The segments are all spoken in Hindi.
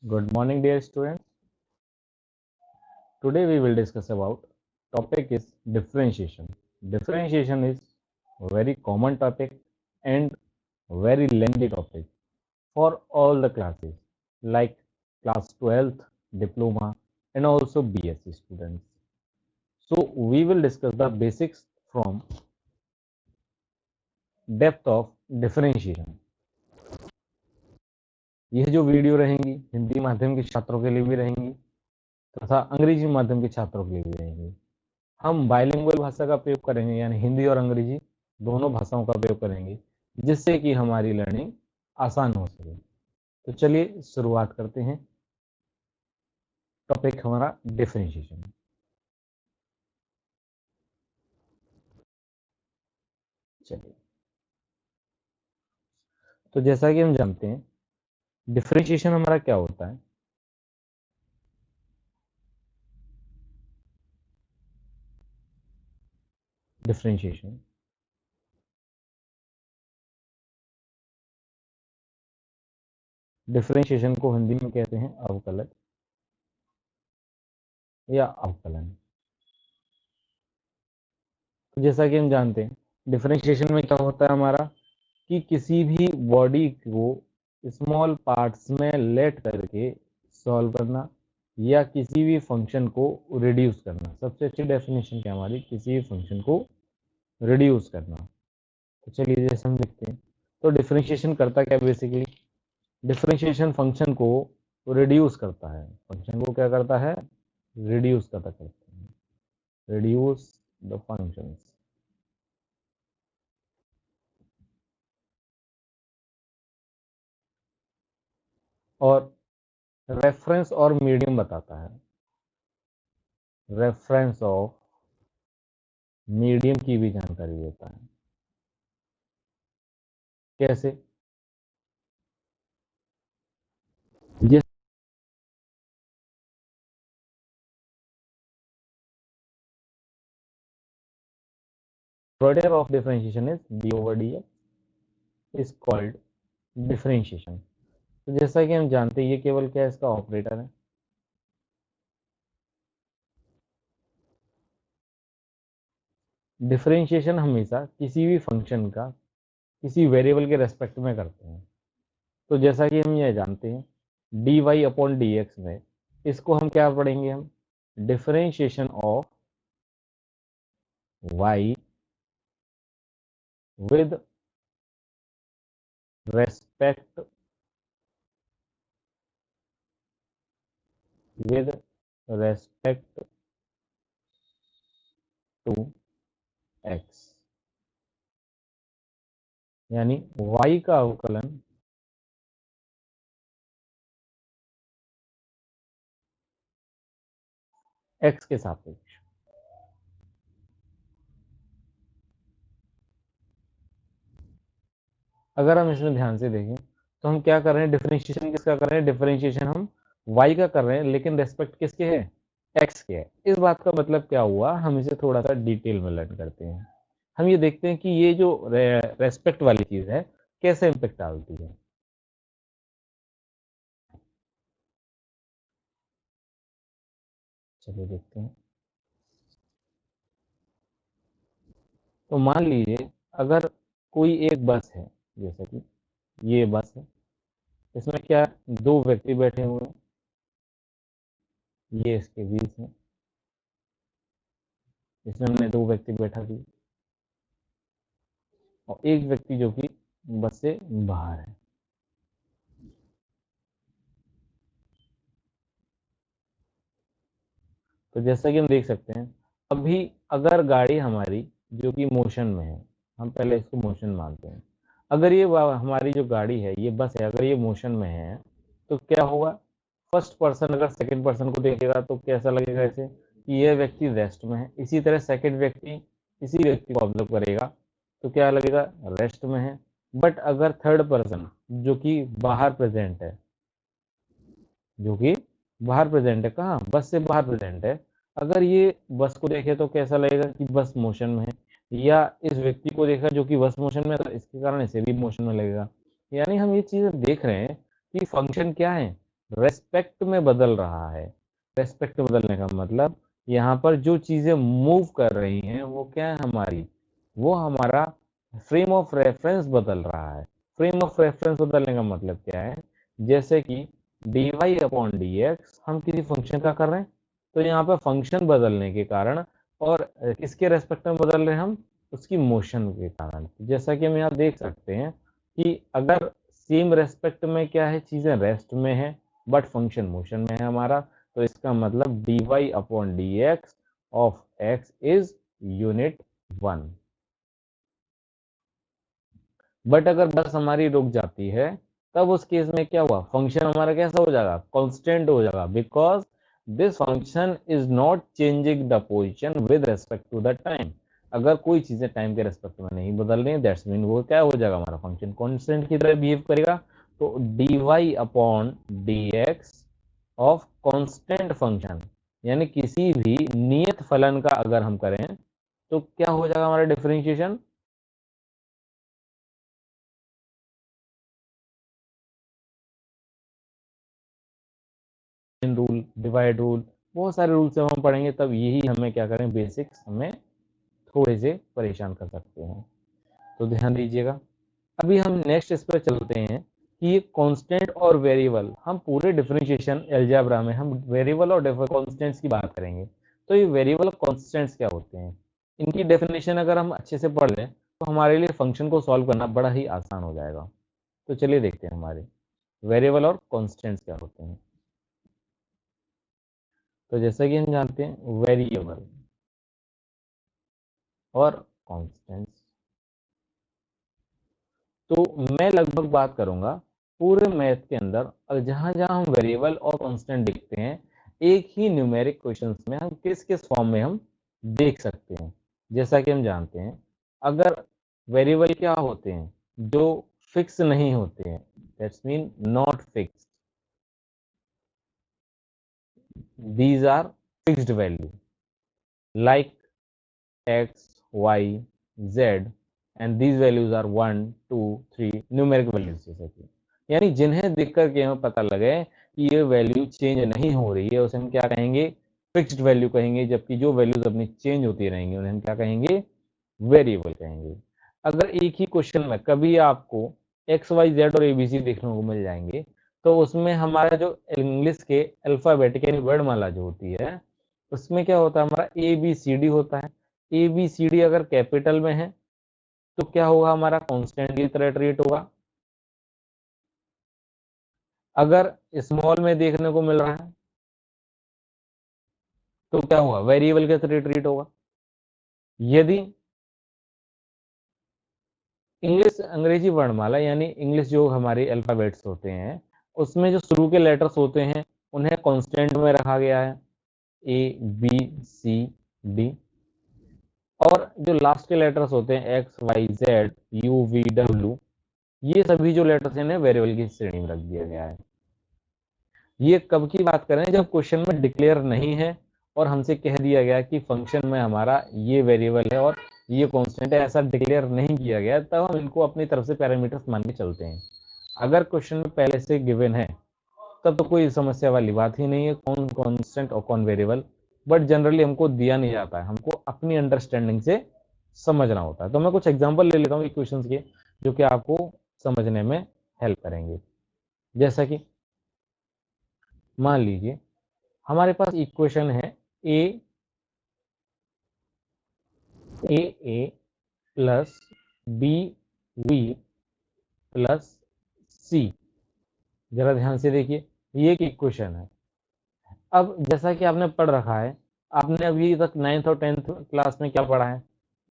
Good morning, dear students. Today we will discuss about topic is differentiation. Differentiation is a very common topic and very lengthy topic for all the classes like class 12th, diploma and also BSc students. So we will discuss the basics from depth of differentiation. यह जो वीडियो रहेंगी हिंदी माध्यम के छात्रों के लिए भी रहेंगी तथा अंग्रेजी माध्यम के छात्रों के लिए भी रहेंगी। हम बाइलिंगुअल भाषा का प्रयोग करेंगे यानी हिंदी और अंग्रेजी दोनों भाषाओं का प्रयोग करेंगे जिससे कि हमारी लर्निंग आसान हो सके। तो चलिए शुरुआत करते हैं। टॉपिक हमारा डिफरेंशिएशन। चलिए, तो जैसा कि हम जानते हैं डिफरेंशिएशन हमारा क्या होता है। डिफरेंशिएशन डिफरेंशिएशन को हिंदी में कहते हैं अवकलन या अवकलन। तो जैसा कि हम जानते हैं डिफरेंशिएशन में क्या होता है हमारा कि किसी भी बॉडी को स्मॉल पार्ट्स में लेट करके सॉल्व करना या किसी भी फंक्शन को रिड्यूस करना। सबसे अच्छी डेफिनेशन क्या हमारी, किसी भी फंक्शन को रिड्यूस करना। तो चलिए जैसे हम देखते हैं तो डिफरेंशिएशन करता क्या बेसिकली, डिफरेंशिएशन फंक्शन को रिड्यूस करता है। फंक्शन को क्या करता है, रिड्यूस करता करता है, रिड्यूस द फंक्शंस। और रेफरेंस और मीडियम बताता है, रेफरेंस ऑफ मीडियम की भी जानकारी देता है। कैसे, जिस product of differentiation is d over dx is called differentiation। तो जैसा कि हम जानते हैं ये केवल क्या इसका ऑपरेटर है। डिफरेंशिएशन हमेशा किसी भी फंक्शन का किसी वेरिएबल के रेस्पेक्ट में करते हैं। तो जैसा कि हम ये जानते हैं d y upon d x में इसको हम क्या पढ़ेंगे, हम differentiation of y with respect with respect to x, यानी y का अवकलन x के सापेक्ष। अगर हम इसमें ध्यान से देखें तो हम क्या कर रहे हैं, डिफरेंशिएशन किसका कर रहे हैं, डिफरेंशिएशन हम y का कर रहे हैं लेकिन रेस्पेक्ट किसके है, x के है। इस बात का मतलब क्या हुआ, हम इसे थोड़ा सा डिटेल में लर्न करते हैं। हम ये देखते हैं कि ये जो रेस्पेक्ट वाली चीज है कैसे इम्पेक्ट डालती है। चलिए देखते हैं। तो मान लीजिए अगर कोई एक बस है, जैसे कि ये बस है, इसमें क्या दो व्यक्ति बैठे हुए हैं, ये इसके बीच में, इसमें हमने दो व्यक्ति बैठा दिए और एक व्यक्ति जो कि बस से बाहर है। तो जैसा कि हम देख सकते हैं अभी अगर गाड़ी हमारी जो कि मोशन में है, हम पहले इसको मोशन मानते हैं, अगर ये हमारी जो गाड़ी है ये बस है, अगर ये मोशन में है तो क्या होगा, फर्स्ट पर्सन अगर सेकंड पर्सन को देखेगा तो कैसा लगेगा इसे कि यह व्यक्ति रेस्ट में है। इसी तरह सेकंड व्यक्ति इसी व्यक्ति को ऑब्जर्व करेगा तो क्या लगेगा, रेस्ट में है। बट अगर थर्ड पर्सन जो कि बाहर प्रेजेंट है, जो कि बाहर प्रेजेंट है, कहाँ, बस से बाहर प्रेजेंट है, अगर ये बस को देखे तो कैसा लगेगा कि बस मोशन में है, या इस व्यक्ति को देखा जो कि बस मोशन में है तो इसके कारण इसे भी मोशन में लगेगा। यानी हम ये चीजें देख रहे हैं कि फंक्शन क्या है, रेस्पेक्ट में बदल रहा है। रेस्पेक्ट बदलने का मतलब यहाँ पर जो चीज़ें मूव कर रही हैं वो क्या है हमारी, वो हमारा फ्रेम ऑफ रेफरेंस बदल रहा है। फ्रेम ऑफ रेफरेंस बदलने का मतलब क्या है, जैसे कि dy अपॉन dx हम किसी फंक्शन का कर रहे हैं, तो यहाँ पर फंक्शन बदलने के कारण और किसके रेस्पेक्ट में बदल रहे हैं हम, उसकी मोशन के कारण। जैसा कि हम यहाँ देख सकते हैं कि अगर सेम रेस्पेक्ट में क्या है, चीज़ें रेस्ट में है बट फंक्शन मोशन में है हमारा, तो इसका मतलब dy upon dx of x is unit 1। But अगर बस हमारी रुक जाती है, तब उस केस में क्या हुआ, फंक्शन हमारा कैसा हो जाएगा, कांस्टेंट हो जाएगा, because this function is not changing the position with respect to the time. अगर कोई चीजें टाइम के रेस्पेक्ट में नहीं बदल रही है, दैट्स मीन वो क्या हो जाएगा, हमारा फंक्शन कांस्टेंट की तरह बिहेव करेगा। तो dy upon dx of constant function, यानी किसी भी नियत फलन का अगर हम करें तो क्या हो जाएगा हमारा डिफरेंशिएशन, रूल, डिवाइड रूल, बहुत सारे रूल से हम पढ़ेंगे, तब यही हमें क्या करें, बेसिक्स हमें थोड़े से परेशान कर सकते हैं, तो ध्यान दीजिएगा। अभी हम नेक्स्ट इस पर चलते हैं कि ये कांस्टेंट और वेरिएबल, हम पूरे डिफरेंशिएशन अलजेब्रा में हम वेरिएबल और कांस्टेंट्स की बात करेंगे। तो ये वेरिएबल और कांस्टेंट्स क्या होते हैं, इनकी डेफिनेशन अगर हम अच्छे से पढ़ लें तो हमारे लिए फंक्शन को सॉल्व करना बड़ा ही आसान हो जाएगा। तो चलिए देखते हैं हमारे वेरिएबल और कांस्टेंट्स क्या होते हैं। तो जैसा कि हम जानते हैं वेरिएबल और कांस्टेंट्स, तो मैं लगभग बात करूंगा पूरे मैथ के अंदर, और जहां जहां हम वेरिएबल और कांस्टेंट देखते हैं, एक ही न्यूमेरिक क्वेश्चंस में हम किस किस फॉर्म में हम देख सकते हैं। जैसा कि हम जानते हैं, अगर वेरिएबल क्या होते हैं, जो फिक्स नहीं होते हैं, that's mean not fix, these are fixed value like x, y, z and these values are 1, 2, 3 numeric values जैसे कि, यानी जिन्हें देख करके हमें पता लगे कि ये वैल्यू चेंज नहीं हो रही है, उसे हम क्या कहेंगे, फिक्स्ड वैल्यू कहेंगे। जबकि जो वैल्यूज अपनी चेंज होती रहेंगी उन्हें हम क्या कहेंगे, वेरिएबल कहेंगे। अगर एक ही क्वेश्चन में कभी आपको एक्स वाई जेड और एबीसी देखने को मिल जाएंगे, तो उसमें हमारा जो इंग्लिश के अल्फाबेटिक यानी वर्णमाला जो होती है, उसमें क्या होता है, हमारा ए बी सी डी होता है। ए बी सी डी अगर कैपिटल में है तो क्या होगा, हमारा कांस्टेंट की तरह ट्रीट होगा। अगर स्मॉल में देखने को मिल रहा है तो क्या होगा, वेरिएबल के तरह ट्रीट होगा। यदि इंग्लिश अंग्रेजी वर्णमाला यानी इंग्लिश जो हमारे अल्फाबेट्स होते हैं, उसमें जो शुरू के लेटर्स होते हैं उन्हें कांस्टेंट में रखा गया है, ए बी सी डी, और जो लास्ट के लेटर्स होते हैं x y z u v डब्ल्यू, ये सभी जो लेटर्स हैं वेरिएबल की श्रेणी में रख दिया गया है। ये कब की बात करें, जब क्वेश्चन में डिक्लेयर नहीं है और हमसे कह दिया गया कि फंक्शन में हमारा ये वेरिएबल है और ये कांस्टेंट है, ऐसा डिक्लेयर नहीं किया गया, तब हम इनको अपनी तरफ से पैरामीटर्स मान के चलते हैं। अगर क्वेश्चन में पहले से गिवन है तब तो कोई समस्या वाली बात ही नहीं है, कौन कांस्टेंट और कौन वेरिएबल। बट जनरली हमको दिया नहीं जाता है, हमको अपनी अंडरस्टैंडिंग से समझना होता है। तो मैं कुछ एग्जांपल ले लेता हूँ क्वेश्चंस के, जो कि आपको समझने में हेल्प करेंगे। जैसा कि मान लीजिए हमारे पास इक्वेशन है ए ए ए प्लस बी वी प्लस सी। जरा ध्यान से देखिए, ये एक इक्वेशन है। अब जैसा कि आपने पढ़ रखा है, आपने अभी तक 9th और 10th क्लास में क्या पढ़ा है,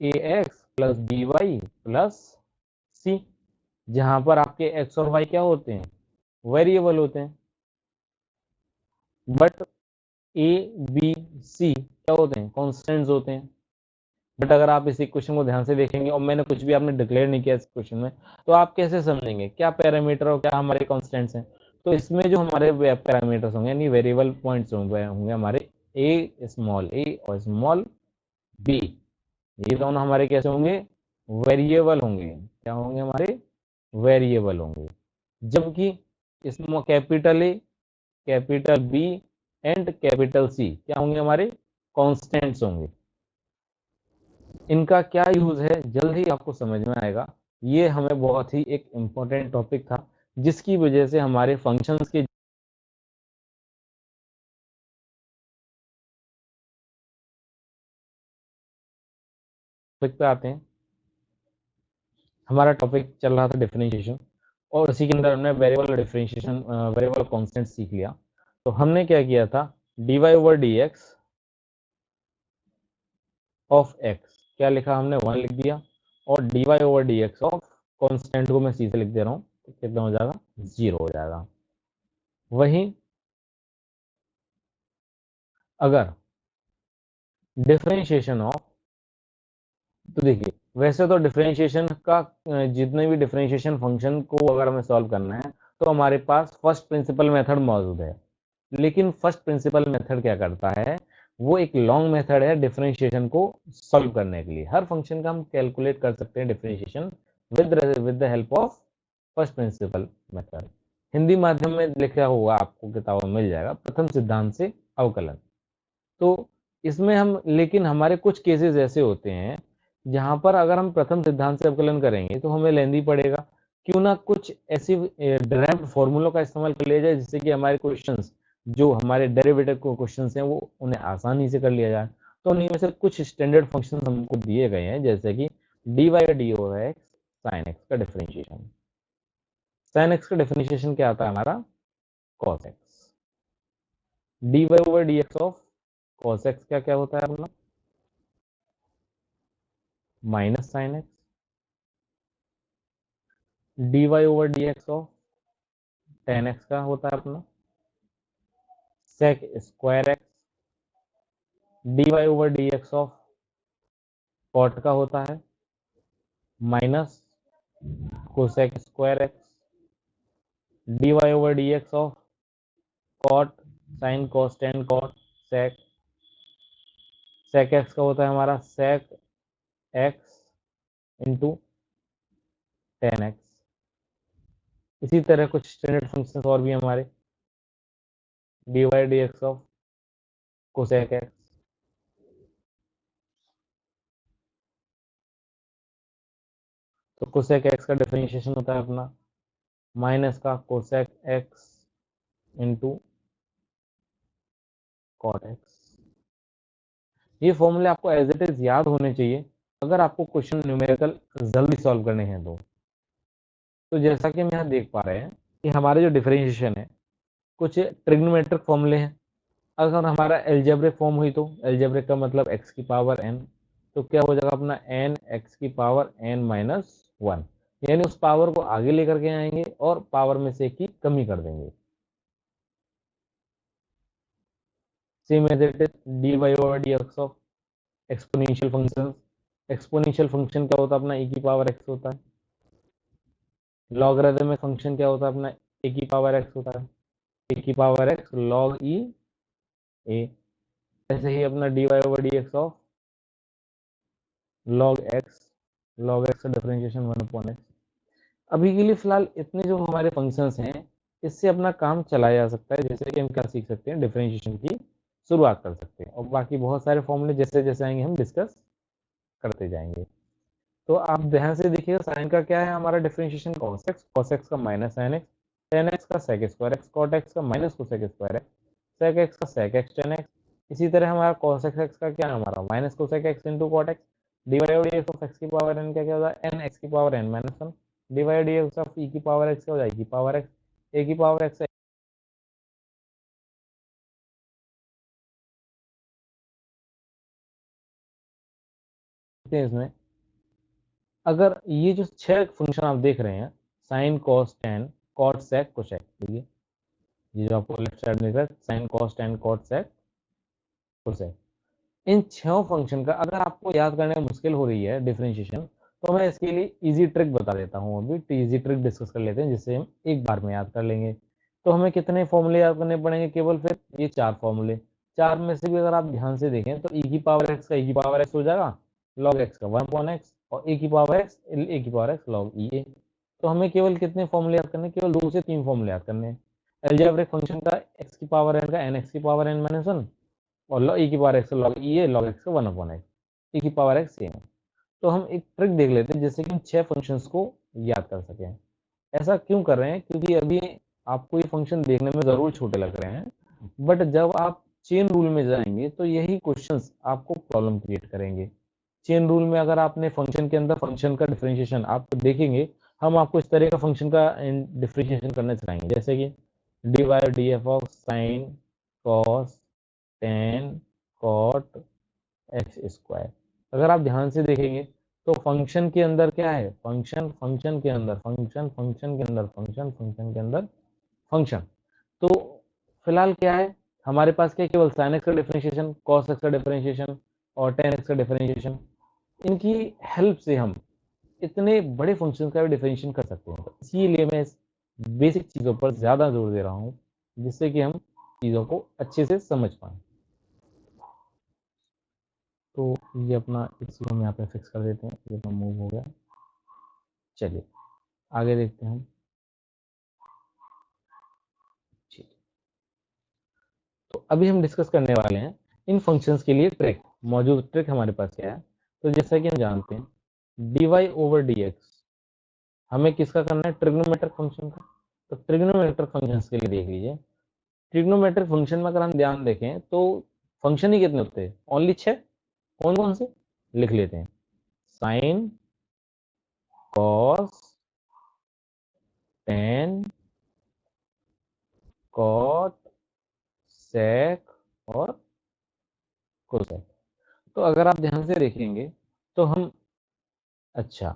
a x plus b y plus c, जहां पर आपके एक्स और वाई क्या होते हैं, वेरिएबल होते हैं। बट ए बी सी क्या होते हैं, कॉन्स्टेंट्स होते हैं। बट अगर आप इस इक्वेशन को ध्यान से देखेंगे और मैंने कुछ भी आपने डिक्लेयर नहीं किया इस क्वेश्चन में, तो आप कैसे समझेंगे क्या पैरामीटर और क्या हमारे कॉन्स्टेंट्स हैं। तो इसमें जो हमारे पैरामीटर्स होंगे यानी वेरिएबल पॉइंट्स होंगे हमारे ए स्मॉल ए और स्मॉल बी, ये दोनों हमारे कैसे होंगे, वेरिएबल होंगे। क्या होंगे, हमारे वेरिएबल होंगे। जबकि इसमें capital A capital B and capital C क्या होंगे, हमारे कॉन्स्टेंट्स होंगे। इनका क्या यूज है जल्द ही आपको समझ में आएगा। ये हमें बहुत ही एक इम्पोर्टेंट टॉपिक था, जिसकी वजह से हमारे फंक्शंस के टॉपिक पे आते हैं। हमारा टॉपिक चल रहा था डिफरेंशिएशन, और उसी के अंदर हमने वेरिएबल डिफरेंशिएशन, वेरिएबल कांस्टेंट सीख लिया। तो हमने क्या किया था, dy over dx of x, क्या लिखा हमने, 1 लिख दिया, और dy over dx of constant को मैं सीधे लिख दे रहा हूँ, तो कितना हो जाएगा, 0 हो जाएगा। वहीं अगर डिफरेंशिएशन ऑफ, तो देखिए वैसे तो डिफरेंशिएशन का जितने भी डिफरेंशिएशन फंक्शन को अगर हमें सॉल्व करना है तो हमारे पास फर्स्ट प्रिंसिपल मेथड मौजूद है। लेकिन फर्स्ट प्रिंसिपल मेथड क्या करता है, वो एक लॉन्ग मेथड है डिफरेंशिएशन को सॉल्व करने के लिए। हर फंक्शन का हम कैलकुलेट कर सकते हैं differentiation with the help of first principle method. Hindi माध्यम में लिखा हुआ आपको किताबों में मिल जाएगा, प्रथम सिद्धांत से अवकलन। तो इसमें हम, लेकिन हमारे कुछ केसेस ऐसे होते हैं जहां पर अगर हम प्रथम सिद्धांत से अवकलन करेंगे तो हमें लेंदी पड़ेगा। क्यों ना कुछ ऐसी डायरेक्ट फॉर्मूलों का इस्तेमाल कर लिया जाए जिससे कि हमारे क्वेश्चंस, जो हमारे डेरिवेटिव को क्वेश्चंस हैं, वो उन्हें आसानी से कर लिया जाए। तो उन्हीं में से कुछ स्टैंडर्ड फंक्शन हमको दिए गए हैं, जैसे कि dy d over x sine x का डिफरेंशिएशन। साइन एक्स का डिफरेंशिएशन क्या आता है हमारा, cos x. dy over dx of cos x क्या क्या होता है अपना, minus sine x. dy over dx of tan x का होता है अपना sec square x. dy over dx of cot का होता है minus cosec square x. dy over dx of cot sine cos tan cot sec, sec x का होता है हमारा sec x into tan x. इसी तरह कुछ स्टैंडर्ड फंक्शन और भी हमारे, dy dx of cosec x. तो कोसेक एक्स का डिफरेंशिएशन होता है अपना माइनस का cosec x into cot x. ये फॉर्मूले आपको एज इट इज याद होने चाहिए अगर आपको क्वेश्चन न्यूमेरिकल जल्दी सॉल्व करने हैं तो जैसा कि हम यहाँ देख पा रहे हैं कि हमारे जो डिफरेंशिएशन है कुछ ट्रिग्नोमेट्रिक फॉर्मूले हैं। अगर हमारा एल्जेब्रिक फॉर्म हुई तो एल्जेब्रिक का मतलब x की पावर n, तो क्या हो जाएगा अपना n x की पावर n माइनस 1, यानी उस पावर को आगे लेकर के आएंगे और पावर में से की कमी कर देंगे। Same as it is dy over dx of exponential function. Exponential function क्या होता है अपना, e की पावर x होता है। लॉगरिथमिक फंक्शन क्या होता है अपना, a की पावर x होता है, a की power x log e a। ऐसे ही अपना dy over dx of log x, log x का डिफरेंशिएशन 1/x। अभी के लिए फिलहाल इतने जो हमारे फंक्शंस हैं इससे अपना काम चलाया जा सकता है। जैसे कि हम क्या सीख सकते हैं, डिफरेंशिएशन की शुरुआत कर सकते हैं, और बाकी बहुत सारे फॉर्मूले जैसे जैसे आएंगे हम डिस्कस करते जाएंगे। तो आप ध्यान से देखिएगा, साइन का क्या है हमारा डिफरेंशिएशन, cos x का minus sine x, tan x का sec square x, cot x का minus cosec square x, sec x का सेक एक्स टेन एक्स। इसी तरह हमारा cos x का क्या है हमारा minus cosec x into cot x. Divide by x of x की पावर n क्या क्या होता है, एन एक्स की power n minus one. Divide x of e की पावर एक्स क्या हो जाएगी, पावर एक्स, ए की पावर एक्स इसमें। अगर ये जो छह फंक्शन आप देख रहे हैं, sine cos tan cot sec cosec, ठीक है, ये जो आपको लेफ्ट साइड में दिख रहा है sine cos tan cot sec cosec, इन छह फंक्शन का अगर आपको याद करने में मुश्किल हो रही है डिफरेंशिएशन, तो मैं इसके लिए इजी ट्रिक बता देता हूँ। अभी इजी ट्रिक डिस्कस कर लेते हैं जिससे हम एक बार में याद कर लेंगे। तो हमें कितने फॉर्मूले याद करने पड़ेंगे, केवल फिर ये चार फॉर्मूले। चार में से भी अगर आप ध्यान से देखें तो e की पावर x का e की पावर x हो जाएगा log x का 1/x, और a की पावर x a की power x log e a। तो हमें केवल कितने फॉर्मूले याद करने हैं, केवल 2 से 3 फॉर्मूले याद करने हैं। अलजेब्रिक फंक्शन का x की पावर n का n x की पावर n माइनस 1 और e की पावर x log ये log x का 1/x e की पावर x सेम है। तो हम एक ट्रिक देख लेते हैं जिससे कि हम 6 फंक्शंस को याद कर सकें। ऐसा क्यों कर रहे हैं? क्योंकि अभी आपको ये फंक्शन देखने में ज़रूर छोटे लग रहे हैं, बट जब आप चेन रूल में जाएँगे तो यही क्वेश्चंस आपको प्रॉब्लम क्रिएट करेंगे। चेन रूल में अगर आपने फंक्शन के अंदर फंक्शन का डिफरेंशिएशन आप देखेंगे, हम आपको इस तरह का फंक्शन का डिफरेंशिएशन करना सिखाएंगे, जैसे कि d y d f of sine cos tan cot x square. अगर आप ध्यान से देखेंगे तो फंक्शन के अंदर क्या है? फंक्शन फंक्शन के अंदर फंक्शन फंक्शन के अंदर फंक्शन फंक्शन के अंदर फंक्शन। तो फिलहाल क्या है हमारे पास? क्या केवल साइन एक्स का डिफरेंशिएशन, कॉस एक्स का डिफरेंशिएशन और टेन एक्स का डिफरेंशिएशन। इनकी हेल्प से हम इतने बड़े फंक्शन का भी डिफरेंशिएशन कर सकते हैं। तो इसीलिए मैं इस बेसिक चीज़ों पर ज़्यादा जोर दे रहा हूँ, जिससे कि हम चीज़ों को अच्छे से समझ पाएँ। तो ये अपना इस को हम यहाँ पे फिक्स कर देते हैं, ये अपना मूव हो गया। चलिए आगे देखते हैं हम। ठीक, तो अभी हम डिस्कस करने वाले हैं इन फंक्शंस के लिए ट्रिक। मौजूद ट्रिक हमारे पास क्या है? तो जैसा कि हम जानते हैं d y over d x हमें किसका करना है? ट्रिग्नोमेट्रिक फंक्शन का। तो ट्रिग्नोमेट्रिक फंक्शन के लिए देख लीजिए, ट्रिग्नोमेट्रिक फंक्शन में अगर हम ध्यान देखें तो फंक्शन ही कितने होते हैं? ओनली 6। कौन कौन से? लिख लेते हैं। Sine cos tan cot sec और कोसेक। तो अगर आप ध्यान से देखेंगे तो हम अच्छा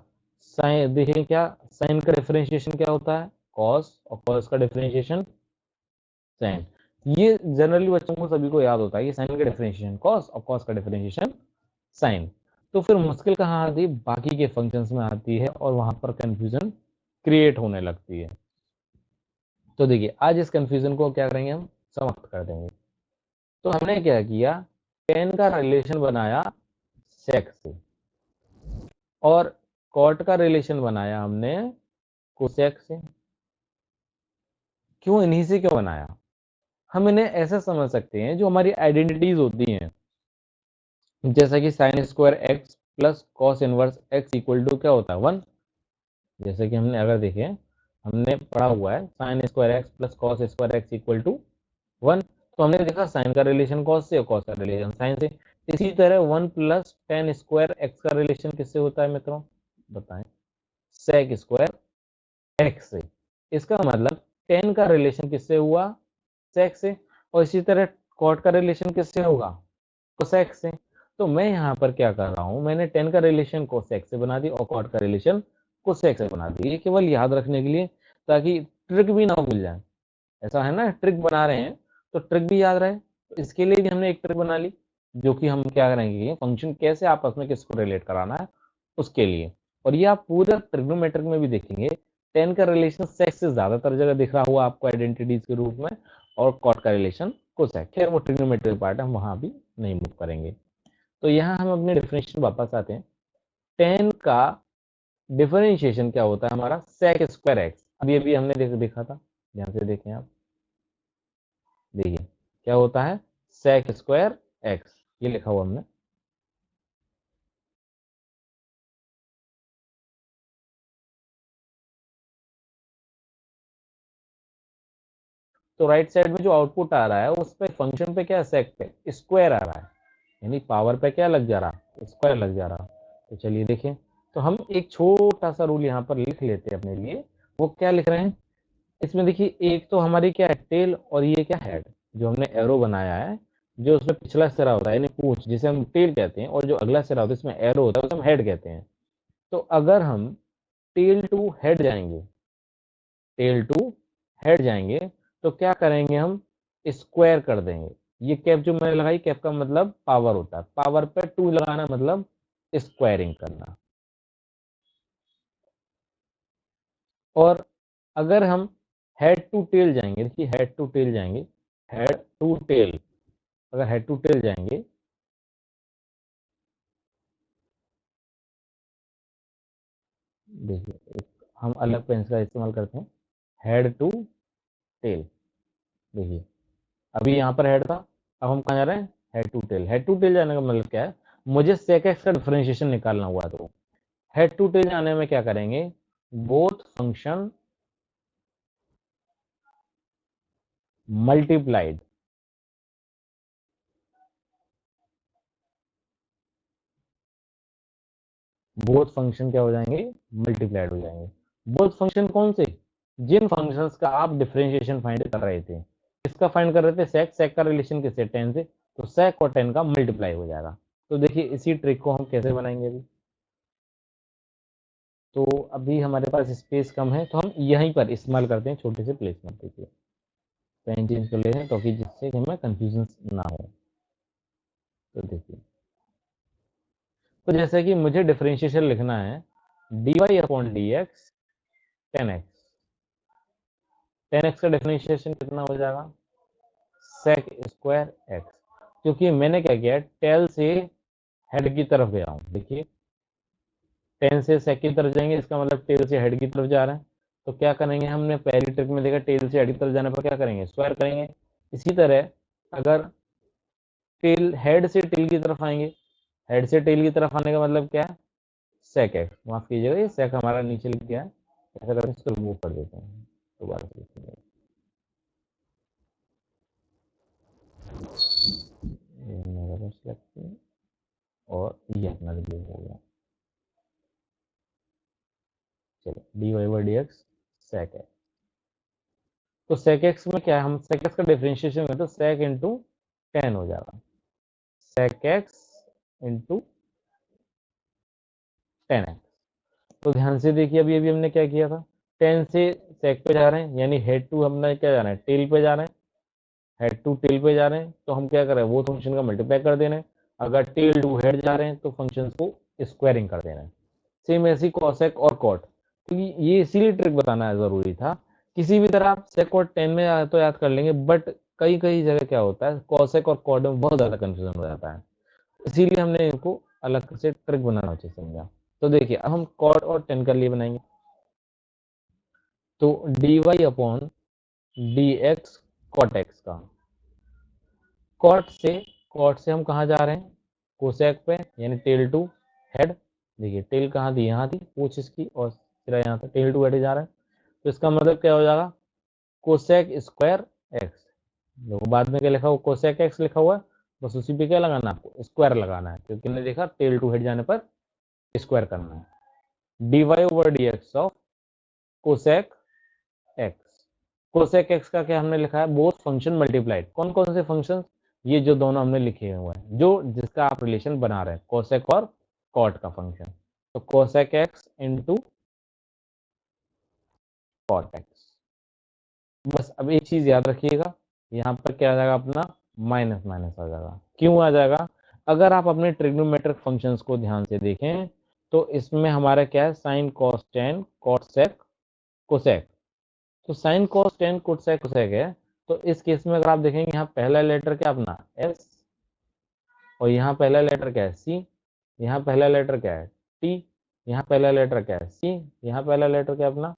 साइन देखें, क्या साइन का डिफरेंशिएशन क्या होता है? कॉस, और कॉस का डिफरेंशिएशन साइन। ये जनरली बच्चों को सभी को याद होता है कि साइन का डिफरेंशिएशन कॉस और कॉस का डिफरेंशिएशन साइन। तो फिर मुश्किल कहाँ आती है? बाकी के फंक्शंस में आती है और वहां पर कंफ्यूजन क्रिएट होने लगती है। तो देखिए आज इस कंफ्यूजन को क्या करेंगे, हम समाप्त कर देंगे। तो हमने क्या किया, टेन का रिलेशन बनाया सेक से और कॉट का रिलेशन बनाया हमने कोसेक से। क्यों इन्हीं से क्यों बनाया? हम इन्हें ऐसे समझ सकते हैं, जो हमारी आइडेंटिटीज होती हैं, जैसा कि sine square x plus cos inverse x equal to क्या होता है? 1। जैसे कि हमने अगर देखें, हमने पढ़ा हुआ है sine square x plus cos square x equal to 1। तो हमने देखा साइन का रिलेशन कॉस से और कॉस का रिलेशन साइन से। इसी तरह 1 प्लस टेन स्क्वायर एक्स का रिलेशन किससे होता है मित्रों? बताएं। सेक स्क्वायर एक्स से। इसका मतलब टेन का रिलेशन किससे हुआ? सेक से। और इसी तरह कॉट का रिलेशन किससे होगा? कोसेक से। तो मैं यहाँ पर क्या कर रहा हूँ, मैंने टेन का रिलेशन कोसेक से बना दी और कॉट का रिलेशन कोसेक से बना दी। ये केवल याद रखने के लिए, ताकि ट्रिक भी ना भूल जाए। ऐसा है ना, ट्रिक बना रहे हैं तो ट्रिक भी याद रहे। तो इसके लिए भी हमने एक ट्रिक बना ली, जो कि हम क्या करेंगे, फंक्शन कैसे आपस में किसको रिलेट कराना है उसके लिए। और ये आप पूरा ट्रिग्नोमेट्रिक में भी देखेंगे, टेन का रिलेशन सेक्स से ज्यादातर जगह दिख रहा हुआ आपको आइडेंटिटीज के रूप में, और कॉट का रिलेशन कोसेक। खैर वो ट्रिग्नोमेट्रिक पार्ट है, हम वहां भी नहीं मूव करेंगे। तो यहाँ हम अपने डिफरेंशिएशन वापस आते हैं। टेन का डिफरेंशिएशन क्या होता है हमारा? Sec square x. अभी अभी हमने देखा था, ध्यान से देखें आप। देखिए क्या होता है? सेक स्क्वायर एक्स, ये लिखा हुआ हमने। तो राइट साइड में जो आउटपुट आ रहा है उस पे फंक्शन पे क्या है? सेक पे स्क्वायर आ रहा है, यानी पावर पे क्या लग जा रहा? स्क्वायर लग जा रहा। तो चलिए देखें, तो हम एक छोटा सा रूल यहाँ पर लिख लेते हैं अपने लिए। वो क्या लिख रहे हैं इसमें? देखिए एक तो हमारी क्या है? टेल, और ये क्या? हेड। जो हमने एरो बनाया है, जो उसमें पिछला सिरा होता है यानी पूंछ, जिसे हम टेल कहते हैं, और जो अगला सिरा होता है इसमें एरो होता है, उसे हम हेड कहते हैं। तो अगर हम टेल टू हेड जाएंगे, टेल टू हेड जाएंगे, तो क्या करेंगे हम? स्क्वायर कर देंगे। ये कैप जो मैंने लगाई, कैप का मतलब पावर होता है, पावर पे 2 लगाना मतलब स्क्वायरिंग करना। और अगर हम हेड टू टेल जाएंगे, देखिए हेड टू टेल जाएंगे, हेड टू टेल, अगर हेड टू टेल जाएंगे, देखिए हम अलग पेन का इस्तेमाल करते हैं, हेड टू टेल। देखिए अभी यहाँ पर हेड था, अब हम कहाँ जा रहे हैं, head to tail. Head to tail जाने का मतलब क्या है, मुझे sec x का डिफरेंशिएशन निकालना हुआ तो हेड टू टेल जाने में क्या करेंगे, both function multiplied, both function क्या हो जाएंगे, मल्टीप्लाइड हो जाएंगे। बोथ फंक्शन कौन से, जिन फंक्शंस का आप डिफरेंशिएशन फाइंड कर रहे थे, किसका फाइंड कर रहे थे, सेक, सेक का रिलेशन किससे, 10 से, तो सेक और 10 का मल्टीप्लाई हो जाएगा। तो देखिए इसी ट्रिक को हम कैसे बनाएंगे अभी, तो अभी हमारे पास स्पेस कम है तो हम यहीं पर इस्तेमाल करते हैं छोटे से प्लेसमेंट। देखिए पेन चेंज कर लेते हैं ताकि जिससे हमें कंफ्यूजन ना हो। तो देखिए, तो जैसे कि मुझे डिफरेंशिएशन लिखना है dy upon d x, 10x, 10x का डिफरेंशिएशन कितना हो जाएगा, sec स्क्वायर एक्स, क्योंकि मैंने क्या किया, टेल से हेड की तरफ गया हूँ। देखिए 10 से sec की तरफ जाएंगे, इसका मतलब टेल से हेड की तरफ जा रहे हैं, तो क्या करेंगे, हमने पहली ट्रिक में देखा टेल से हेड की तरफ जाने पर क्या करेंगे, स्क्वायर करेंगे। इसी तरह अगर टेल, हेड से टेल की तरफ आएंगे, हेड से टेल की तरफ आने का मतलब क्या है, sec एक्स, माफ कीजिएगा ये sec हमारा नीचे लिख गया है, ऐसा करके इसको रिमूव कर देते हैं दोबारा से लिखेंगे। ये मेरा बस लगती है और ये अपना रिलीव हो गया। चलो d y by d x sec है, तो सेक एक्स में क्या है, हम सेक एक्स का डिफरेंशिएशन करते तो सेक इंटू 10 हो जाएगा, सेक एक्स इंटू 10x। तो ध्यान से देखिए अभी अभी हमने क्या किया था, 10 से सेक पे जा रहे हैं, यानी हेड टू हमने क्या जा रहे हैं, टेल पे जा रहे हैं, हेड टू टेल पे जा रहे हैं, तो हम क्या कर रहे हैं, वो फंक्शन का मल्टीप्लाई कर दे रहे हैं। अगर टेल टू हेड जा रहे हैं तो फंक्शन को स्क्वायरिंग कर दे रहे हैं। सेम ऐसी कॉसेक और कॉट, क्योंकि ये इसीलिए ट्रिक बताना जरूरी था। किसी भी तरह आप सेक और 10 में तो याद कर लेंगे, बट कई कई जगह क्या होता है, कॉसेक और कॉट में बहुत ज्यादा कंफ्यूजन हो जाता है, इसीलिए हमने इनको अलग से ट्रिक बनाना चाहिए, समझा। तो देखिए अब हम कॉट और 10 का लिए बनाएंगे, तो d y upon d x cot x का, कॉट से हम कहाँ जा रहे हैं, कोसेक पे, यानी टेल टू हेड। देखिए टेल कहाँ थी, यहाँ थी पूछ इसकी, और सिरा यहाँ था, टेल टू हेड जा रहा है, तो इसका मतलब क्या हो जाएगा, कोसेक स्क्वायर एक्स। देखो बाद में क्या लिखा हुआ, कोसेक एक्स लिखा हुआ है, बस उसी पे क्या लगाना है, आपको स्क्वायर लगाना है, क्योंकि मैंने देखा टेल टू हेड जाने पर स्क्वायर करना है। D y over d x of cosec x, cosec x का क्या हमने लिखा है, बोथ फंक्शन मल्टीप्लाइड, कौन कौन से फंक्शन, ये जो दोनों हमने लिखे हुए हैं, जो जिसका आप रिलेशन बना रहे हैं, कोसेक और कॉट का फंक्शन, तो cosec x into cot x. बस अब एक चीज याद रखिएगा, यहाँ पर क्या आ जाएगा अपना, माइनस माइनस आ जाएगा। क्यों आ जाएगा, अगर आप अपने ट्रिग्नोमेट्रिक फंक्शंस को ध्यान से देखें तो इसमें हमारा क्या है, sine cos tan cot sec cosec, तो sine cos tan cosec cosec है। तो इस केस में अगर आप देखेंगे, यहाँ पहला लेटर क्या अपना एस, और यहाँ पहला लेटर क्या है सी, यहाँ पहला लेटर क्या है टी, यहाँ पहला लेटर क्या है सी, यहाँ पहला लेटर क्या है अपना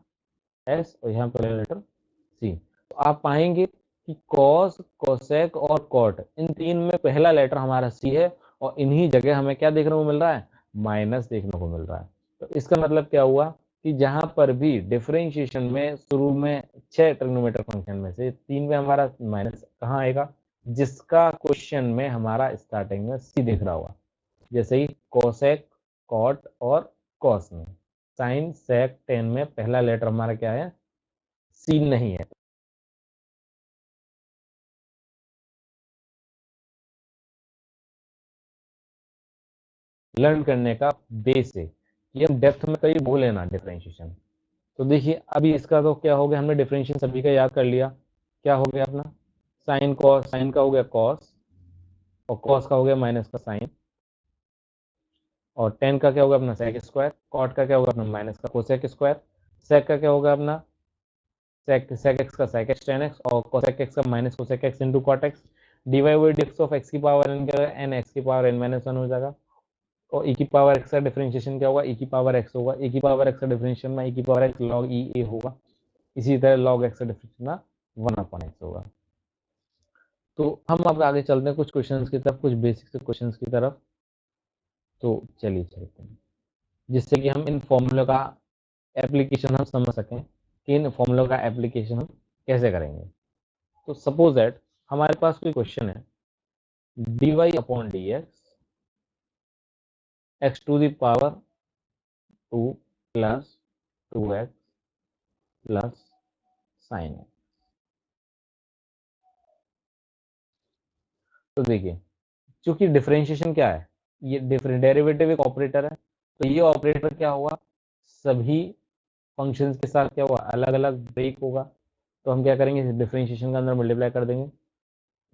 एस, और यहाँ पहला लेटर सी। तो आप पाएंगे कि कॉस कोसेक और कॉट, इन तीन में पहला लेटर हमारा सी है, और इन्हीं जगह हमें क्या देखने को मिल रहा है, माइनस देखने को मिल रहा है। तो इसका मतलब क्या हुआ कि जहां पर भी डिफरेंशिएशन में शुरू में 6 ट्रिग्नोमेट्रिक फंक्शन में से 3 में हमारा माइनस कहाँ आएगा, जिसका क्वेश्चन में हमारा स्टार्टिंग में सी दिख रहा हुआ, जैसे ही कोसेक कॉट और कॉस में, साइन सेक टेन में पहला लेटर हमारा क्या है, सी नहीं है। लर्न करने का बेस है कि हम डेप्थ में कहीं भूले ना डिफरेंशिएशन। तो देखिए अभी इसका तो क्या हो गया, हमने डिफरेंशिएशन सभी का याद कर लिया, क्या हो गया अपना, साइन कॉस, साइन का हो गया कॉस, और कॉस का हो गया माइनस का साइन, और टेन का क्या होगा अपना सेक स्क्वायर, कॉट का क्या होगा अपना माइनस का कोसेक स्क्वायर, सेक का क्या होगा अपना सेक सेक एक्स का सेक एक्स टेन एक्स, और कोसेक एक्स का minus cosec x into cot x, divide by d x of x की पावर एन का एन एक्स की पावर एन माइनस वन हो जाएगा, और e की पावर x का डिफरेंशिएशन क्या होगा, e की पावर x होगा, e की पावर x का डिफरेंशिएशन में e की power x log e a होगा, इसी तरह log x का डिफरेंशिएशन 1 अपॉन x होगा। तो हम अब आगे चलते हैं कुछ क्वेश्चंस की तरफ, कुछ बेसिक से क्वेश्चंस की तरफ। तो चलिए चलते हैं, जिससे कि हम इन फॉर्मूलों का एप्लीकेशन हम समझ सकें कि इन फॉर्मूलों का एप्लीकेशन हम कैसे करेंगे। तो सपोज दैट हमारे पास कोई क्वेश्चन है, dy upon d x to the power 2 plus 2x plus sine x. तो देखिए, चूंकि डिफरेंशिएशन क्या है, ये डेरिवेटिव एक ऑपरेटर है, तो ये ऑपरेटर क्या हुआ, सभी फंक्शंस के साथ क्या हुआ, अलग अलग ब्रेक होगा। तो हम क्या करेंगे, डिफरेंशिएशन के अंदर मल्टीप्लाई कर देंगे,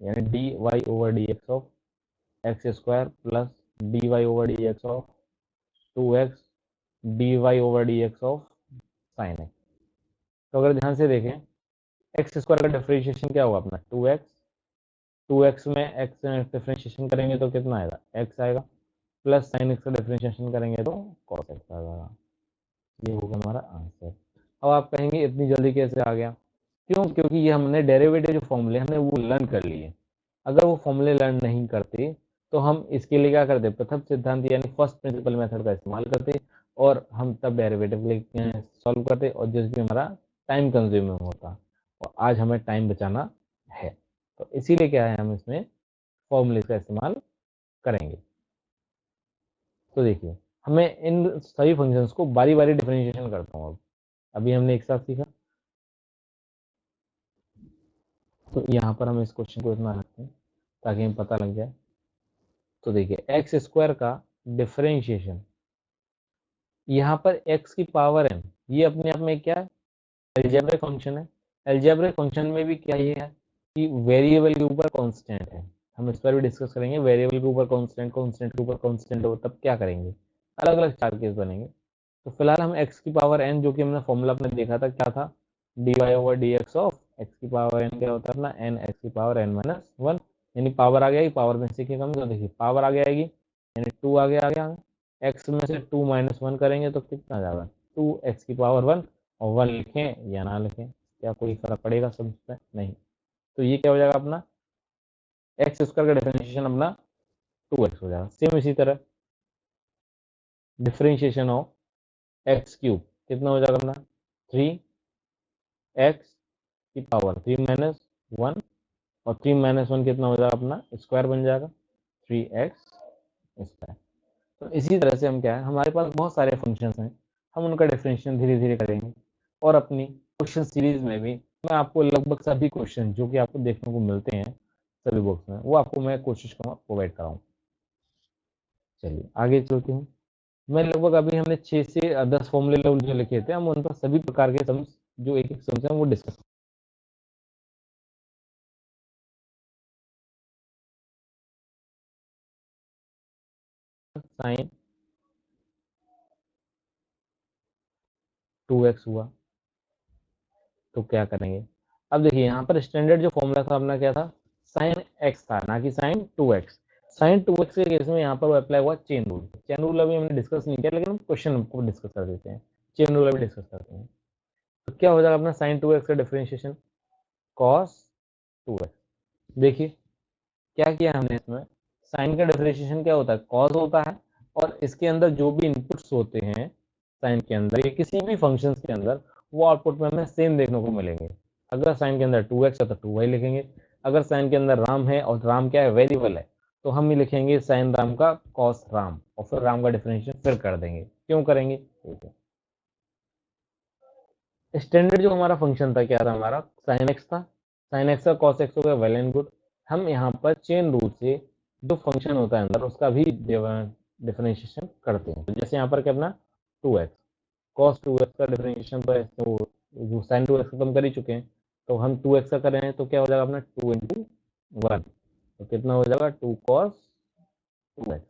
यानी d y over d x of x square plus d y over d x of 2x d y over d x of sine x. तो अगर ध्यान से देखें, एक्स स्क्वायर का डिफरेंशिएशन क्या होगा अपना 2x, 2x में x डिफरेंशिएशन करेंगे तो कितना आएगा, x आएगा, प्लस साइन एक्स का डिफरेंशिएशन करेंगे तो cos x आ जाएगा। ये होगा हमारा आंसर। अब आप कहेंगे इतनी जल्दी कैसे आ गया, क्यों, क्योंकि ये हमने डेरिवेटिव जो फॉर्मूले हमने वो लर्न कर लिए। अगर वो फॉर्मूले लर्न नहीं करते तो हम इसके लिए क्या करते, प्रथम सिद्धांत यानी फर्स्ट प्रिंसिपल मेथड का इस्तेमाल करते और हम तब डेरिवेटिव सॉल्व करते, और जिसमें हमारा टाइम कंज्यूमिंग होता, और आज हमें टाइम बचाना है। तो इसीलिए क्या है, हम इसमें फॉर्मूले का इस्तेमाल करेंगे। तो देखिए, हमें इन सभी फंक्शंस को बारी बारी डिफरेंशिएशन करता हूँ। अब अभी हमने एक साथ सीखा, तो यहाँ पर हम इस क्वेश्चन को इतना रखते हैं ताकि हमें पता लग जाए। तो देखिए, एक्स स्क्वायर का डिफरेंशिएशन, यहाँ पर एक्स की पावर n, ये अपने आप में क्या है, एल्जेब्रिक फंक्शन है। एल्जेब्रिक फंक्शन में भी क्या ये है कि वेरिएबल के ऊपर कांस्टेंट है। हम इस पर भी डिस्कस करेंगे, वेरिएबल के ऊपर कांस्टेंट, कांस्टेंट के ऊपर कांस्टेंट हो तब क्या करेंगे, अलग अलग चार केस बनेंगे। तो फिलहाल हम एक्स की पावर n, जो कि हमने फॉर्मूला अपने देखा था क्या था, d y over d x of x की पावर n क्या होता है अपना, n एक्स की पावर n माइनस वन, यानी पावर आ गया, पावर में से क्या कम, तो देखिए पावर आगे आएगी, यानी टू आ गया, एक्स में से टू माइनस वन करेंगे तो कितना आ जाएगा, टू एक्स की पावर वन, और वन लिखें या ना लिखें, क्या कोई फर्क पड़ेगा समझ में, नहीं। तो ये क्या हो जाएगा अपना, एक्स स्क्वायर का डिफरेंशिएशन अपना 2x हो जाएगा। सेम इसी तरह डिफरेंशिएशन ऑफ एक्स क्यूब कितना हो जाएगा अपना, 3x की पावर 3 माइनस वन, और 3 माइनस वन कितना हो जाएगा अपना, स्क्वायर बन जाएगा 3x स्क्वायर। तो इसी तरह से हम क्या है, हमारे पास बहुत सारे फंक्शंस हैं, हम उनका डिफरेंशिएशन धीरे धीरे करेंगे, और अपनी क्वेश्चन सीरीज में भी मैं आपको लगभग सभी क्वेश्चन जो कि आपको देखने को मिलते हैं सभी बुक्स में, वो आपको मैं कोशिश करूँगा प्रोवाइड कराऊँ। चलिए आगे चलते हैं। मैं लगभग अभी हमने 6 से 10 फॉर्मूले जो लिखे थे, हम उन पर सभी प्रकार के सम्स, जो एक एक सम्स हैं वो डिस्कस, साइन 2x हुआ तो क्या करेंगे। अब देखिए, यहाँ पर स्टैंडर्ड जो फॉर्मूला था अपना क्या था, साइन x था, ना कि साइन 2x। साइन 2x के केस में यहाँ पर अप्लाई हुआ चेन रूल। चेन रूल अभी हमने डिस्कस नहीं किया, लेकिन हम क्वेश्चन को डिस्कस कर देते हैं, चेन रूल अभी डिस्कस करते हैं। तो क्या हो जाएगा अपना साइन 2x का डिफरेंशिएशन cos 2x। देखिए क्या किया हमने इसमें, साइन का डिफरेंशिएशन क्या होता है, कॉस होता है, और इसके अंदर जो भी इनपुट्स होते हैं साइन के अंदर या किसी भी फंक्शन के अंदर, वो आउटपुट में हमें सेम देखने को मिलेंगे। अगर साइन के अंदर 2x है तो 2y लिखेंगे, अगर साइन के अंदर राम है और राम क्या है, वेरिएबल है, तो हम ही लिखेंगे साइन राम का कॉस राम, और फिर राम का डिफरेंशिएशन फिर कर देंगे। क्यों करेंगे, ठीक है। स्टैंडर्ड जो हमारा फंक्शन था क्या था हमारा, साइन एक्स था, साइन एक्स का कॉस एक्स हो गया, वेल एंड गुड। हम यहाँ पर चेन रूल से जो फंक्शन होता है अंदर उसका भी डिफरेंशिएशन करते हैं। तो जैसे यहाँ पर क्या अपना 2x कॉस 2x का डिफरेंशिएशन, तो जो साइन 2x खत्म कर ही चुके हैं, तो हम 2x का करें तो क्या हो जाएगा अपना 2 इंटू वन, तो कितना हो जाएगा 2 cos 2x।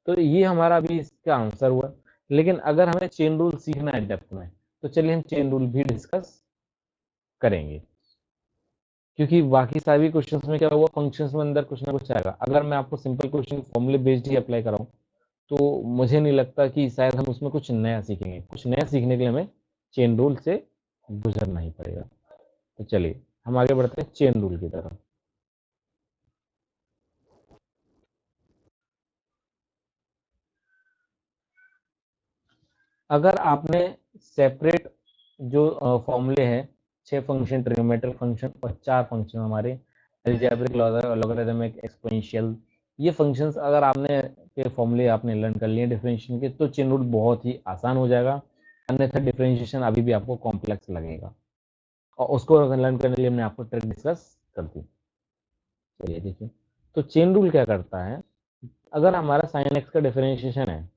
तो ये हमारा अभी इसका आंसर हुआ। लेकिन अगर हमें चेन रूल सीखना है डेप्थ में, तो चलिए हम चेन रूल भी डिस्कस करेंगे, क्योंकि बाकी सारी क्वेश्चंस में क्या हुआ, फंक्शंस में अंदर कुछ ना कुछ आएगा। अगर मैं आपको सिंपल क्वेश्चन फॉर्मूले बेस्ड ही अप्लाई कराऊं, तो मुझे नहीं लगता कि शायद हम उसमें कुछ नया सीखेंगे। कुछ नया सीखने के लिए हमें चेन रूल से गुजरना ही पड़ेगा। तो चलिए हम आगे बढ़ते हैं चेन रूल की तरफ। अगर आपने सेपरेट जो फॉर्मूले हैं, 6 फंक्शन, ट्रिग्नोमेट्रिक फंक्शन और 4 फंक्शन हमारे अलजेब्रिक, लॉगरिथमिक, एक्सपोनेंशियल, ये फंक्शंस अगर आपने के फॉर्मूले आपने लर्न कर लिए डिफरेंशिएशन के, तो चेन रूल बहुत ही आसान हो जाएगा। अन्यथा डिफरेंशिएशन अभी भी आपको कॉम्प्लेक्स लगेगा, और उसको लर्न करने के लिए हमने आपको ट्रिक डिस्कस कर दी। चलिए देखिए, तो चेन रूल क्या करता है, अगर हमारा साइन एक्स का डिफरेंशिएशन है,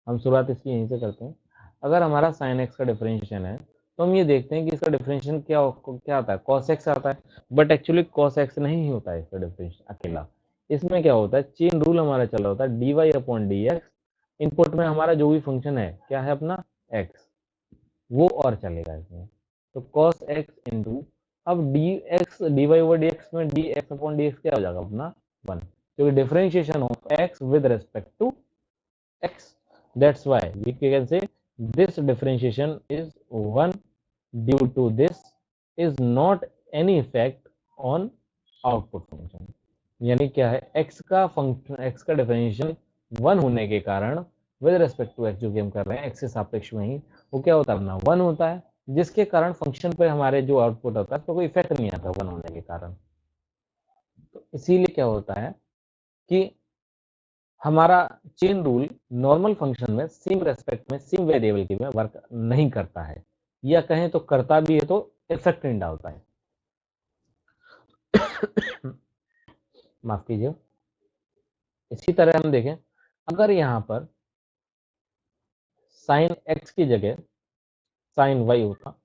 हम शुरुआत इसकी यहीं से करते हैं। अगर हमारा साइन एक्स का डिफरेंशिएशन है, तो हम ये देखते हैं कि इसका डिफरेंशिएशन क्या आता है, कॉस एक्स आता है। बट एक्चुअली कॉस एक्स नहीं होता है इसका डिफरेंशिएशन अकेला। इसमें क्या होता है, चेन रूल हमारा चल रहा होता है dy upon d x. Input में हमारा जो भी फंक्शन है क्या है अपना एक्स, वो और चलेगा इसमें। तो कॉस एक्स इंटू, अब d x d y over d x में d x upon d x क्या हो जाएगा अपना 1, क्योंकि differentiation of x with respect to x. That's why we can say this differentiation is 1. Due to this is not any effect on output function. यानी क्या है, x का फंक्शन, x का डिफरेंशिएशन 1 होने के कारण विद रेस्पेक्ट टू x जो कि हम कर रहे हैं x के सापेक्ष में ही, वो क्या होता है अपना 1 होता है, जिसके कारण फंक्शन पे हमारे जो आउटपुट होता है तो कोई इफेक्ट नहीं आता 1 होने के कारण। तो इसीलिए क्या होता है कि हमारा चेन रूल नॉर्मल फंक्शन में सेम रेस्पेक्ट में सेम वेरिएबल के में वर्क नहीं करता है, या कहें तो करता भी है तो इफेक्ट नहीं डालता है। माफ कीजिए। इसी तरह हम देखें, अगर यहां पर साइन एक्स की जगह साइन वाई होता,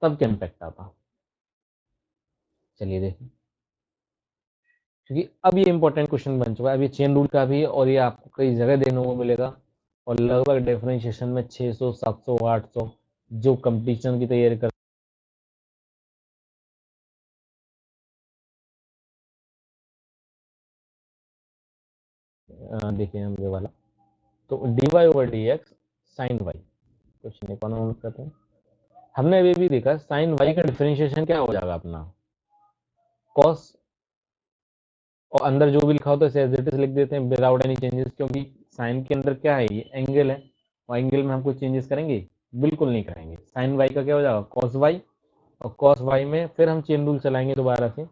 तब क्या इम्पैक्ट आता, चलिए देखें। क्योंकि अब ये इंपॉर्टेंट क्वेश्चन बन चुका है, अब ये चेन रूल का भी है और ये आपको कई जगह देखने को मिलेगा, और लगभग डिफरेंशिएशन में 600, 700, 800 जो कंपटीशन की तैयारी कर देखिए हम ये वाला, तो d y over d x sine y, question एक और करते हैं। हमने अभी भी देखा साइन वाई का डिफरेंशिएशन क्या हो जाएगा अपना कॉस, और अंदर जो भी लिखा होता है एज इट इज लिख देते हैं विदाउट एनी चेंजेस, क्योंकि साइन के अंदर क्या है, ये एंगल है, और एंगल में हम कुछ चेंजेस करेंगे, बिल्कुल नहीं करेंगे। साइन वाई का क्या हो जाएगा कॉस वाई, और कॉस वाई में फिर हम चेन रूल चलाएंगे दोबारा से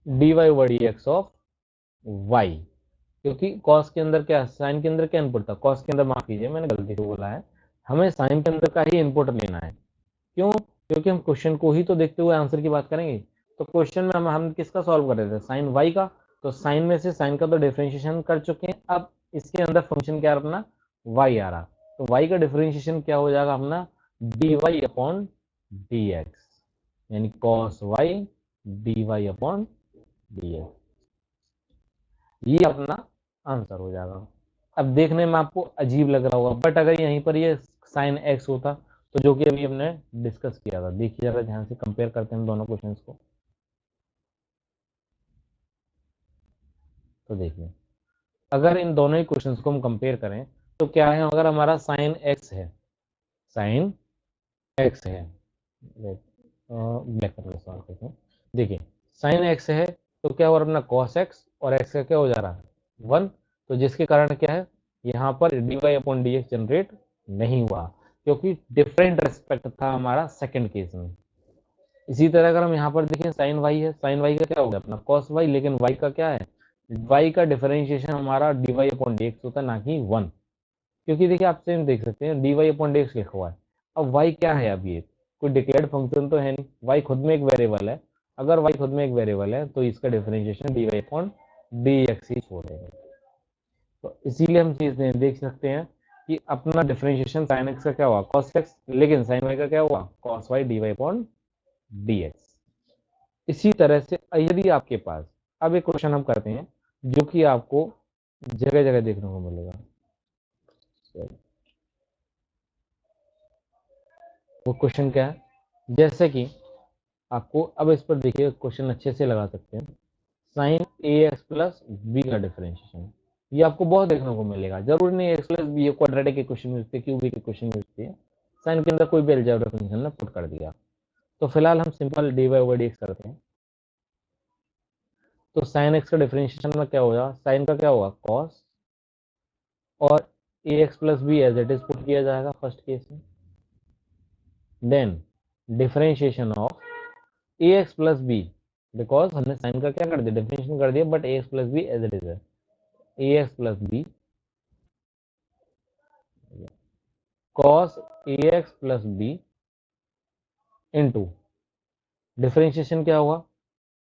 d y over d x of y, क्योंकि कॉस के अंदर क्या, साइन के अंदर क्या इनपुट था, कॉस के अंदर, माफ कीजिए मैंने गलती से बोला है, हमें साइन के अंदर का ही इनपुट लेना है। क्यों, क्योंकि हम क्वेश्चन को ही तो देखते हुए आंसर की बात करेंगे। तो क्वेश्चन में हम किसका सॉल्व कर रहे थे, साइन वाई का, तो साइन में से साइन का तो डिफरेंशिएशन कर चुके हैं, अब इसके अंदर फंक्शन क्या अपना वाई आ रहा, तो वाई का डिफरेंशिएशन क्या हो जाएगा अपना d y upon d x, यानी cos y d y upon d x, ये अपना आंसर हो जाएगा। अब देखने में आपको अजीब लग रहा होगा, बट अगर यहीं पर ये साइन एक्स होता, तो जो कि अभी हमने डिस्कस किया था, देखिए जरा ध्यान से कंपेयर करते हैं दोनों क्वेश्चंस को। तो देखिए, अगर इन दोनों ही क्वेश्चंस को हम कंपेयर करें, तो क्या है, अगर हमारा साइन एक्स है, साइन एक्स है, ब्लैक कलर सॉल्व करते हैं। देखिए, साइन एक्स है, तो क्या हो रहा है अपना कॉस एक्स, और एक्स का क्या हो जा रहा है 1, तो जिसके कारण क्या है, यहाँ पर d y upon d x generate नहीं हुआ, क्योंकि डिफरेंट रेस्पेक्ट था हमारा सेकंड केस में। इसी तरह अगर हम यहाँ पर देखें साइन वाई है, साइन वाई का क्या होगा अपना कॉस वाई, लेकिन वाई का क्या है, वाई का डिफरेंशिएशन हमारा d y upon d x होता है, ना कि 1, क्योंकि देखिए आप सेम देख सकते हैं d y upon d x लिखा हुआ है। अब वाई क्या है, अब ये कोई डिक्लेयर्ड फंक्शन तो है नहीं, वाई खुद में एक वेरिएबल है, अगर वाई खुद में एक वेरिएबल है तो इसका differentiation d y upon d x ही छोड़ेगा। तो इसीलिए हम चीज देख सकते हैं कि अपना डिफरेंशिएशन साइन एक्स का क्या हुआ कॉस एक्स, लेकिन साइन वाई का क्या हुआ cos y d y upon d x. इसी तरह से यदि आपके पास, अब एक क्वेश्चन हम करते हैं जो कि आपको जगह जगह देखने को मिलेगा, वो क्वेश्चन क्या है, जैसे कि आपको अब इस पर देखिए क्वेश्चन अच्छे से लगा सकते हैं, साइन ए एक्स प्लस बी का डिफरेंशिएशन, ये आपको बहुत देखने को मिलेगा, जरूरी नहीं एक्स प्लस बी, क्वाड्रेटिक के क्वेश्चन मिलते हैं, क्यूबिक के क्वेश्चन मिलते हैं, साइन के अंदर कोई भी अलजेब्रा फंक्शन ने पुट कर दिया। तो फिलहाल हम simple d y over d x करते हैं। तो साइन एक्स का डिफरेंशिएशन में क्या होगा, साइन का क्या होगा कॉस, और ax plus b as it is put किया जाएगा फर्स्ट केस में। Then differentiation of ax plus b, because हमने साइन का क्या कर दिया, डिफरेंशिएशन कर दिया, but ax plus b as it is है। ax plus b cos ax plus b into differentiation क्या हुआ,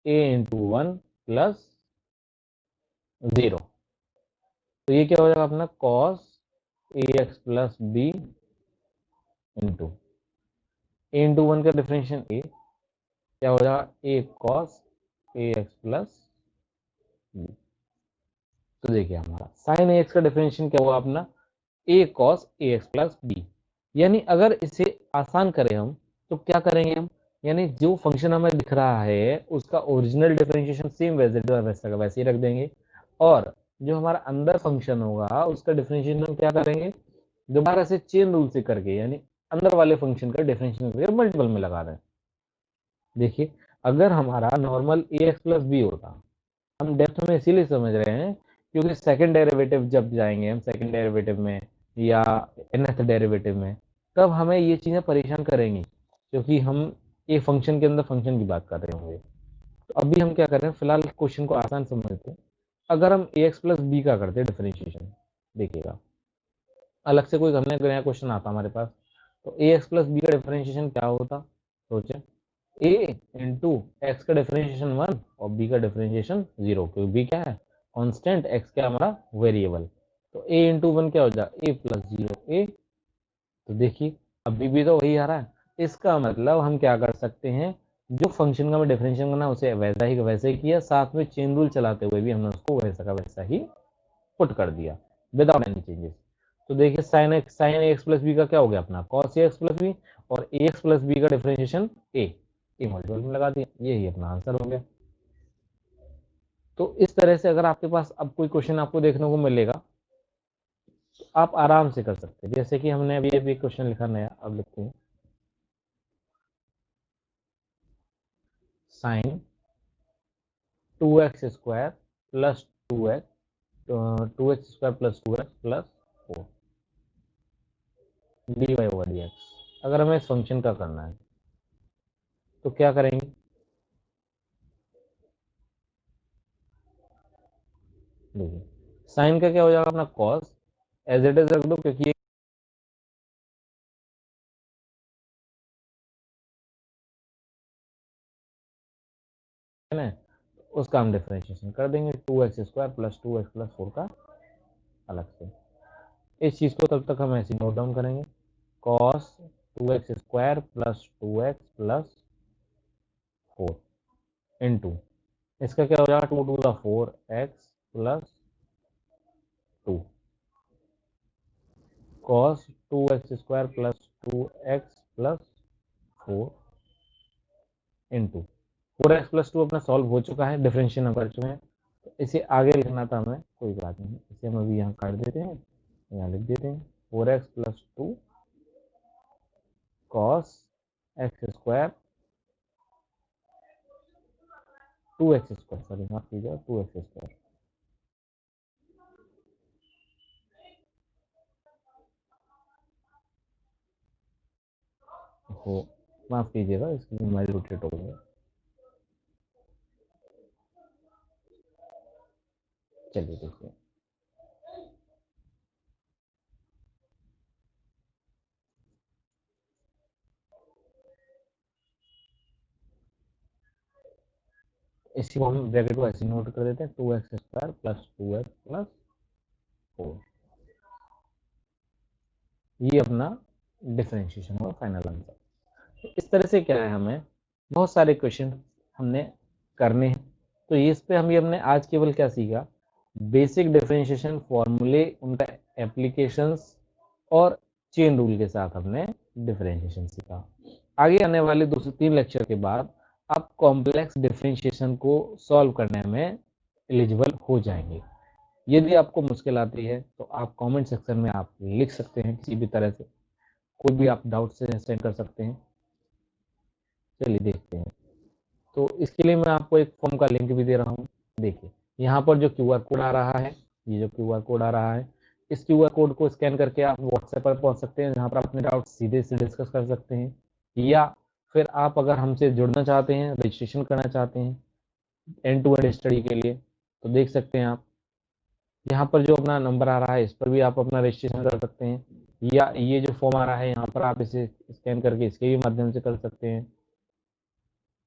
a इंटू वन प्लस 0, तो ये क्या हो जाएगा अपना cos ax plus b into a into one का डिफरेंशिएशन a क्या हो जाएगा, a cos ax plus b. तो देखिए हमारा साइन ax का डिफरेंशिएशन क्या हुआ अपना a cos ax plus b. यानी अगर इसे आसान करें हम तो क्या करेंगे हम, यानी जो फंक्शन हमें दिख रहा है उसका ओरिजिनल डिफरेंशिएशन सेम वैसा का वैसे ही रख देंगे, और जो हमारा अंदर फंक्शन होगा उसका डिफरेंशिएशन हम क्या करेंगे, दोबारा से चेन रूल से करके, यानी अंदर वाले फंक्शन का डिफरेंशिएशन करके मल्टीपल में लगा रहे हैं। देखिए अगर हमारा नॉर्मल ए एक्स प्लस बी होता, हम डेप्थ में इसीलिए समझ रहे हैं क्योंकि सेकंड डेरिवेटिव जब जाएंगे हम सेकंड डेरिवेटिव में या nth डेरिवेटिव में, तब हमें ये चीज़ें परेशान करेंगी क्योंकि हम ये फंक्शन के अंदर फंक्शन की बात कर रहे होंगे। तो अभी हम क्या कर रहे हैं, फिलहाल क्वेश्चन को आसान समझते हैं। अगर हम ए एक्स प्लस बी का करते हैं डिफरेंशिएशन, देखिएगा अलग से कोई हमने नया क्वेश्चन आता हमारे पास, तो ए एक्स प्लस बी का डिफरेंशिएशन क्या होता, सोचे ए इंटू एक्स का डिफरेंशिएशन 1 और बी का डिफरेंशिएशन 0, क्योंकि बी क्या है कांस्टेंट, एक्स क्या हमारा वेरिएबल, तो ए इंटू वन क्या हो जाएगा ए प्लस 0 ए। तो देखिए अभी भी तो वही आ रहा है, इसका मतलब हम क्या कर सकते हैं, जो फंक्शन का हमें डिफरेंशिएशन करना है उसे वैसा ही किया, साथ में चेन रूल चलाते हुए भी हमने उसको वैसा का वैसा ही पुट कर दिया विदाउट एनी चेंजेस। तो देखिए साइन एक्स प्लस बी का क्या हो गया अपना कॉस एक्स प्लस बी, और ए एक्स प्लस बी का डिफरेंशिएशन ए मल्टीपल में लगा दिया, यही अपना आंसर हो गया। तो इस तरह से अगर आपके पास अब कोई क्वेश्चन आपको देखने को मिलेगा तो आप आराम से कर सकते हैं। जैसे कि हमने अभी अभी क्वेश्चन लिखा नया, अब लिखते हैं sine 2x square plus 2x square plus 2x plus 4 d y over d x. अगर हमें इस फंक्शन का करना है तो क्या करेंगे, देखिए साइन का क्या हो जाएगा अपना कॉस एज इट इज रख दो क्योंकि है ना, उसका हम डिफरेंशिएशन कर देंगे 2x square plus 2x plus 4 का अलग से। इस चीज़ को तब तक हम ऐसे नोट डाउन करेंगे cos 2x square plus 2x plus 4 into इसका क्या हो जाएगा 2 to the 4x plus 2 cos 2x square plus 2x plus 4 into 4x plus 2 अपना सॉल्व हो चुका है, डिफरेंशिएशन हम कर चुके हैं, तो इसे आगे लिखना था हमें, कोई बात नहीं, इसे हम अभी यहाँ काट देते हैं, यहाँ लिख देते हैं 4x plus 2 cos x square 2x square, sorry माफ कीजिएगा 2x स्क्वायर हो, माफ कीजिएगा इसके लिए हमारी रोटेट हो गया। चलिए देखिए इसी को हम ब्रैकेट को ऐसे नोट कर देते हैं 2x square plus 2x plus 4, ये अपना डिफरेंशिएशन होगा फाइनल आंसर। तो इस तरह से क्या है, हमें बहुत सारे क्वेश्चन हमने करने हैं, तो इस पे हमने आज केवल क्या सीखा, बेसिक डिफरेंशिएशन फॉर्मूले, उनका एप्लीकेशंस और चेन रूल के साथ हमने डिफरेंशिएशन सीखा। आगे आने वाले 2 से 3 लेक्चर के बाद आप कॉम्प्लेक्स डिफरेंशिएशन को सॉल्व करने में एलिजिबल हो जाएंगे। यदि आपको मुश्किल आती है तो आप कमेंट सेक्शन में आप लिख सकते हैं, किसी भी तरह से कोई भी आप डाउट से सेंड कर सकते हैं। चलिए देखते हैं, तो इसके लिए मैं आपको एक फॉर्म का लिंक भी दे रहा हूँ। देखिए यहाँ पर जो क्यूआर कोड आ रहा है, ये जो क्यूआर कोड आ रहा है, इस क्यूआर कोड को स्कैन करके आप व्हाट्सएप पर पहुंच सकते हैं, जहां पर आप अपने डाउट सीधे से डिस्कस कर सकते हैं। या फिर आप अगर हमसे जुड़ना चाहते हैं, रजिस्ट्रेशन करना चाहते हैं एंड टू एंड स्टडी के लिए, तो देख सकते हैं आप यहाँ पर जो अपना नंबर आ रहा है, इस पर भी आप अपना रजिस्ट्रेशन कर सकते हैं। या ये जो फॉर्म आ रहा है यहाँ पर, आप इसे स्कैन करके इसके भी माध्यम से कर सकते हैं।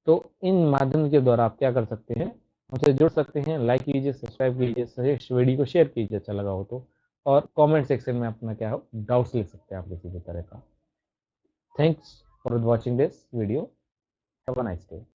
तो इन माध्यम के द्वारा आप क्या कर सकते हैं, हमसे जुड़ सकते हैं। लाइक कीजिए, सब्सक्राइब कीजिए, वीडियो को शेयर कीजिए अच्छा लगा हो तो, और कमेंट सेक्शन में अपना क्या हो डाउट्स लिख सकते हैं आप किसी भी तरह का। Thanks for watching this video. Have a nice day.